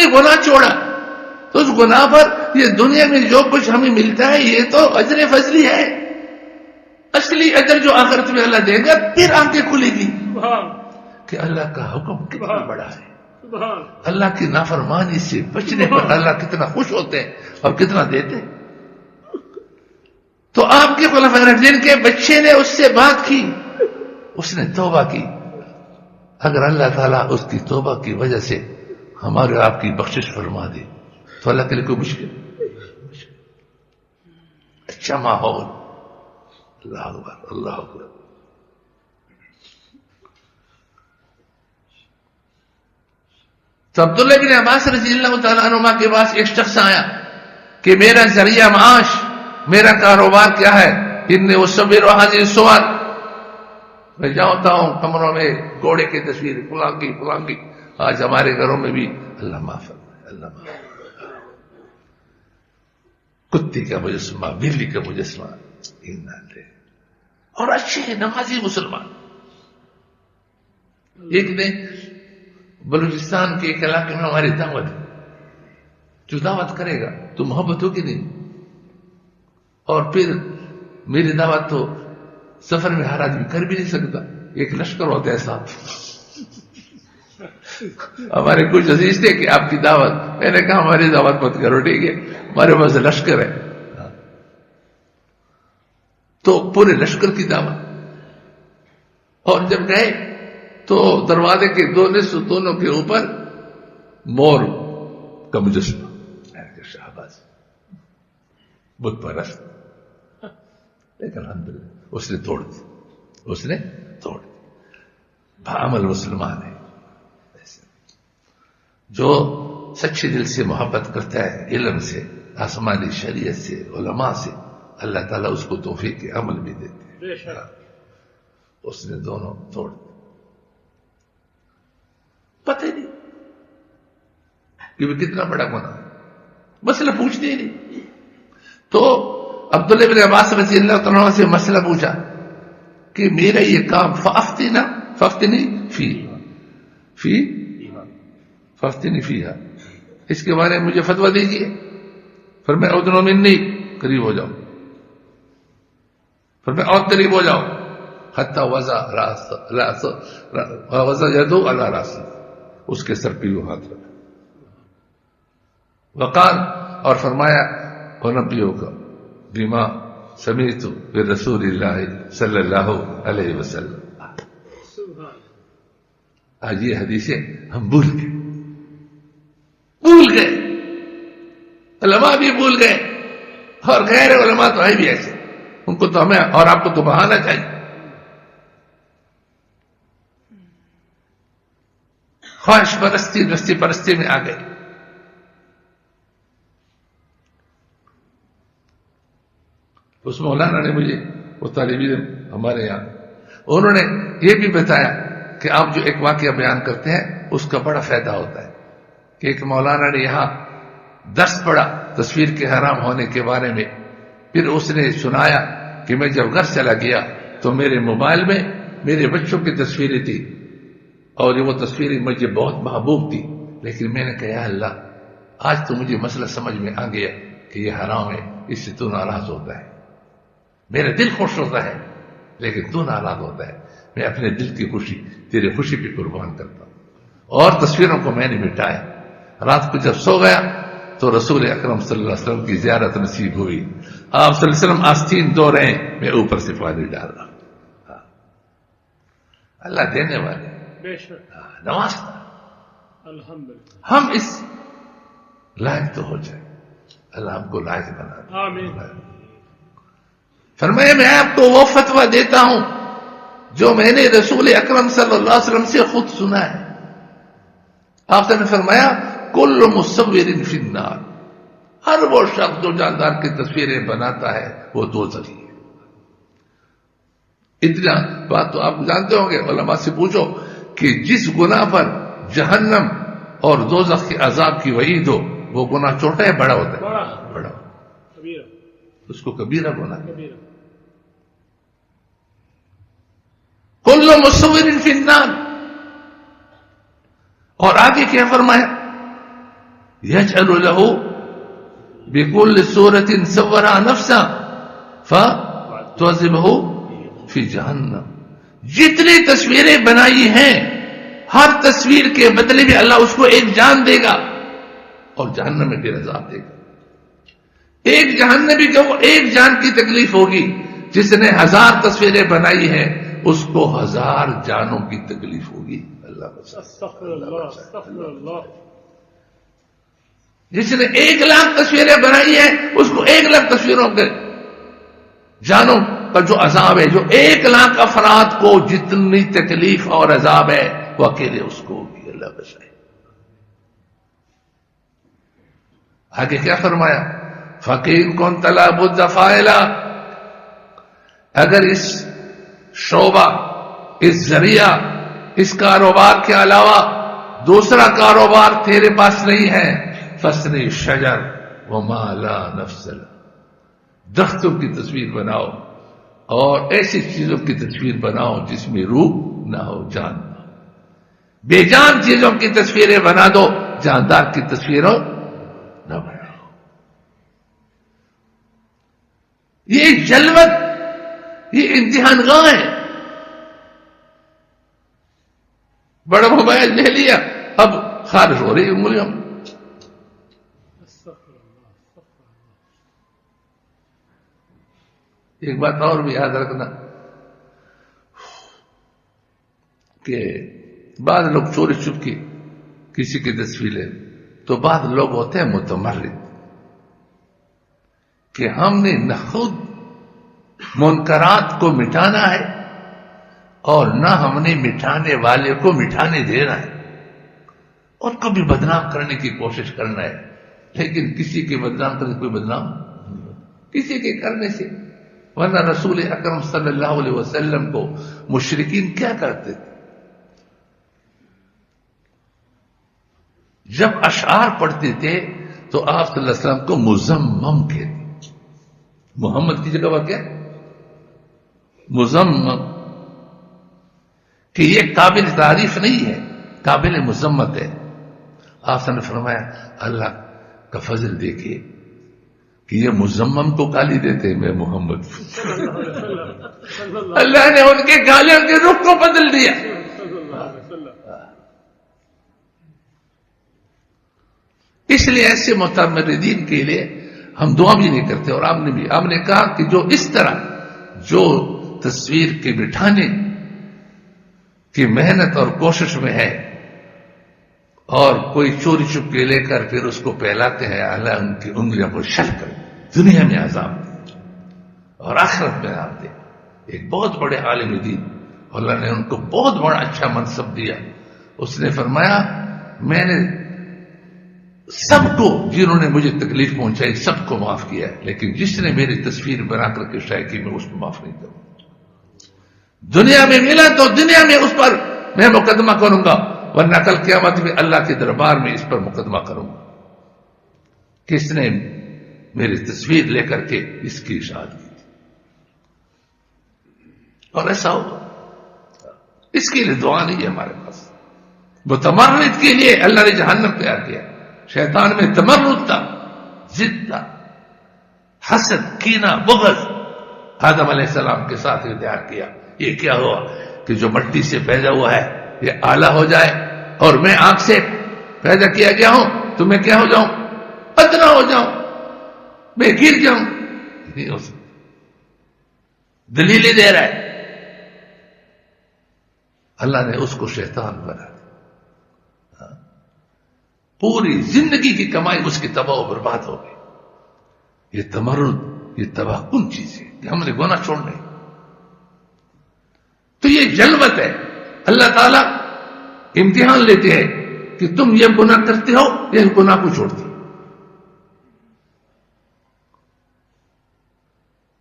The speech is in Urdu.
گناہ چھوڑا تو اس گناہ پر یہ دنیا میں جو کچھ ہمیں ملتا ہے یہ تو اجر فضلی ہے. اصلی اجر جو آخرت میں اللہ دے گا. پھر آنکھیں کھلے گی کہ اللہ کا حکم کتنا بڑا ہے, اللہ کی نافرمانی سے بچنے پر اللہ کتنا خوش ہوتے ہیں اور کتنا دیتے ہیں. تو آپ کے خلفائے راشدین کے بچے نے اس سے بات کی, اس نے توبہ کی. اگر اللہ تعالیٰ اس کی توبہ کی وجہ سے ہمارے آپ کی بخشش فرما دے تو اللہ کے لیے کوئی مشکل. اچھا ماحول. اللہ اکبر اللہ اکبر. تو عبداللہ بن عباس رضی اللہ تعالیٰ عنہما کے پاس ایک شخص آیا کہ میرا ذریعہ معاش, میرا کاروبار کیا ہے؟ اتنے وہ صبر و حاضر سوال, میں جاتا ہوں کمروں میں گھوڑے کی تصویر پلانگی پلانگی. آج ہمارے گھروں میں بھی اللہ معاف فرمائے, اللہ معاف. کتے کا مجسمہ, بلی کا مجسمہ, اور اچھے نمازی مسلمان. ایک نے بلوچستان کے ایک علاقے میں ہماری دعوت ہے, جو دعوت کرے گا تو محبت ہوگی نہیں, اور پھر میری دعوت تو سفر میں ہر آدمی کر بھی نہیں سکتا, ایک لشکر ہوتا ہے ساتھ. ہمارے کچھ عزیز تھے کہ آپ کی دعوت, میں نے کہا ہماری دعوت مت کرو, ٹھیک ہے, ہمارے پاس لشکر ہے. تو پورے لشکر کی دعوت. اور جب گئے تو دروازے کے دونوں کے اوپر مور کا مجسمہ. شہباز بت پرست, لیکن الحمدللہ اس نے توڑ دی, اس نے توڑ دی. بعمل مسلمان ہے جو سچے دل سے محبت کرتا ہے, علم سے, آسمانی شریعت سے, علماء سے, اللہ تعالیٰ اس کو توفیق عمل بھی دیتے ہیں. اس نے دونوں توڑ دی. پتہ نہیں کہ وہ کتنا بڑا گناہ ہے, مسئلہ پوچھتے ہی نہیں. تو عبداللہ بن عباس رضی اللہ تعالیٰ سے مسئلہ پوچھا کہ میرا یہ کام فافتنی فیہا, اس کے بارے میں مجھے فتویٰ دیجیے. پھر میں ادنو منی, قریب ہو جاؤ. پھر میں اور قریب ہو جاؤ. حتی وضع یدو علی رأسی, اس کے سر پہ وہ ہاتھ رکھا. وقال, اور فرمایا, ونبیو کا بما سمیت برسول اللہ صلی اللہ علیہ وسلم. آج یہ حدیثیں ہم بھول گئے, علماء بھی بھول گئے, اور غیر علماء تو ہے بھی ایسے, ان کو تو ہمیں اور آپ کو تو بہانا چاہیے. خواہش پرستی نفسی پرستی میں آ گئے. اس مولانا نے مجھے, وہ طالب علم ہمارے یہاں, انہوں نے یہ بھی بتایا کہ آپ جو ایک واقعہ بیان کرتے ہیں اس کا بڑا فائدہ ہوتا ہے. کہ ایک مولانا نے یہاں درس پڑھا تصویر کے حرام ہونے کے بارے میں. پھر اس نے سنایا کہ میں جب گھر چلا گیا تو میرے موبائل میں میرے بچوں کی تصویریں تھی, اور وہ تصویریں مجھے بہت محبوب تھی. لیکن میں نے کہا یا اللہ, آج تو مجھے مسئلہ سمجھ میں آ گیا کہ یہ حرام ہے, اس سے تو ناراض ہوتا ہے. میرا دل خوش ہوتا ہے لیکن تو ناراض ہوتا ہے. میں اپنے دل کی خوشی تیرے خوشی پہ قربان کرتا ہوں. اور تصویروں کو میں نے مٹایا. رات کو جب سو گیا تو رسول اکرم صلی اللہ علیہ وسلم کی زیارت نصیب ہوئی. آپ صلی اللہ علیہ وسلم آستین دو رہے ہیں, میں اوپر سے پانی ڈال رہا ہوں. اللہ دینے والے, نوازتا. ہم اس لائق تو ہو جائے, اللہ ہم کو لائق بنا دے. فرمایا میں آپ کو وہ فتویٰ دیتا ہوں جو میں نے رسول اکرم صلی اللہ علیہ وسلم سے خود سنا ہے. آپ نے فرمایا کل مصور فی النار, ہر وہ شخص جو جاندار کی تصویریں بناتا ہے وہ دوزخی ہے. اتنا بات تو آپ جانتے ہوں گے, علماء سے پوچھو کہ جس گناہ پر جہنم اور دوزخ کے عذاب کی وعید ہو وہ گناہ چھوٹا ہے بڑا ہوتا ہے؟ بڑا. اس کو کبیرہ گناہ. کل مصور فی النار. اور آگے کیا فرمایا یجعل لہ بکل صورت صورا نفسا فتعذبہ فی جہنم. جتنی تصویریں بنائی ہیں ہر تصویر کے بدلے میں اللہ اس کو ایک جان دے گا اور جہنم میں پھر عذاب دے گا. ایک جہنمی کو ایک جان کی تکلیف ہوگی، جس نے 1000 تصویریں بنائی ہیں اس کو 1000 جانوں کی تکلیف ہوگی. اللہ جس نے 1,00,000 تصویریں بنائی ہیں اس کو 1,00,000 تصویروں کے جانوں کا جو عذاب ہے، جو 1,00,000 افراد کو جتنی تکلیف اور عذاب ہے وہ اکیلے اس کو ہوگی. اللہ بچائے. آگے کیا فرمایا؟ فقیر کون طلب الدفائلہ، اگر اس شعبہ، اس ذریعہ، اس کاروبار کے علاوہ دوسرا کاروبار تیرے پاس نہیں ہے، فَاسْنِ شجر وما لا نفس لہ، درختوں کی تصویر بناؤ اور ایسی چیزوں کی تصویر بناؤ جس میں روح نہ ہو، جان نہ ہو. بے جان چیزوں کی تصویریں بنا دو، جاندار کی تصویروں نہ بناؤ. یہ جلوت، یہ امتحان گاہ ہے. بڑا موبائل لے لیا، اب خارج ہو رہی انگلیاں. ایک بات اور بھی یاد رکھنا کہ بعض لوگ چوری چپکی کسی کی تصویریں، تو بعض لوگ ہوتے ہیں متمرد کہ ہم نے نہ خود منکرات کو مٹانا ہے اور نہ ہم نے مٹانے والے کو مٹانے دینا ہے، اور کبھی بدنام کرنے کی کوشش کرنا ہے. لیکن کسی کے بدنام کرنے کوئی بدنام نہیں ہوتا کسی کے کرنے سے. ورنہ رسول اکرم صلی اللہ علیہ وسلم کو مشرکین کیا کرتے تھے؟ جب اشعار پڑھتے تھے تو آپ صلی اللہ علیہ وسلم کو مزمم کہتے، محمد کی جگہ کیا مزمم، کہ یہ قابل تعریف نہیں ہے، قابل مذمت ہے. آپ نے فرمایا اللہ کا فضل دیکھیے کہ یہ مزمم کو گالی دیتے، میں محمد. اللہ نے ان کے گالیوں کے رخ کو بدل دیا. اس لیے ایسے متمردین کے لیے ہم دعا بھی نہیں کرتے. اور آپ نے کہا کہ جو اس طرح جو تصویر کے بٹھانے کی محنت اور کوشش میں ہے اور کوئی چوری چپ کے لے کر پھر اس کو پھیلاتے ہیں، اللہ ان کی انگلیوں کو شل کر دنیا میں عذاب دے اور آخرت میں عذاب دے. ایک بہت بڑے عالم دین، اللہ نے ان کو بہت بڑا اچھا منصب دیا. اس نے فرمایا میں نے سب کو جنہوں نے مجھے تکلیف پہنچائی سب کو معاف کیا، لیکن جس نے میری تصویر بنا کر کے شائع کی میں اس کو معاف نہیں کروں. دنیا میں ملا تو دنیا میں اس پر میں مقدمہ کروں گا، ورنہ کل قیامت میں اللہ کے دربار میں اس پر مقدمہ کروں گا کس نے میری تصویر لے کر کے اس کی اشاعت کی. اور ایسا ہوگا. اس کے لیے دعا نہیں ہے ہمارے پاس. متمرد کے لیے اللہ نے جہنم تیار کیا. شیطان میں تمرد تھا، ضد تھا، حسد، کینہ، بغض. آدم علیہ السلام کے ساتھ یہ تیار کیا. یہ کیا ہوا کہ جو مٹی سے پیدا ہوا ہے یہ اعلیٰ ہو جائے، اور میں آگ سے پیدا کیا گیا ہوں تو میں کیا ہو جاؤں؟ ادنا ہو جاؤں، میں گر جاؤں. نہیں ہو سکتا. دلیلیں دے رہا ہے. اللہ نے اس کو شیطان بنا دیا. پوری زندگی کی کمائی اس کی تباہ و برباد ہو گئی. یہ تمرد، یہ تباہ کن چیز ہے کہ ہم نے گناہ چھوڑنے. تو یہ جلوت ہے. اللہ تعالیٰ امتحان لیتے ہیں کہ تم یہ گناہ کرتے ہو یا اس گناہ کو چھوڑتے ہو.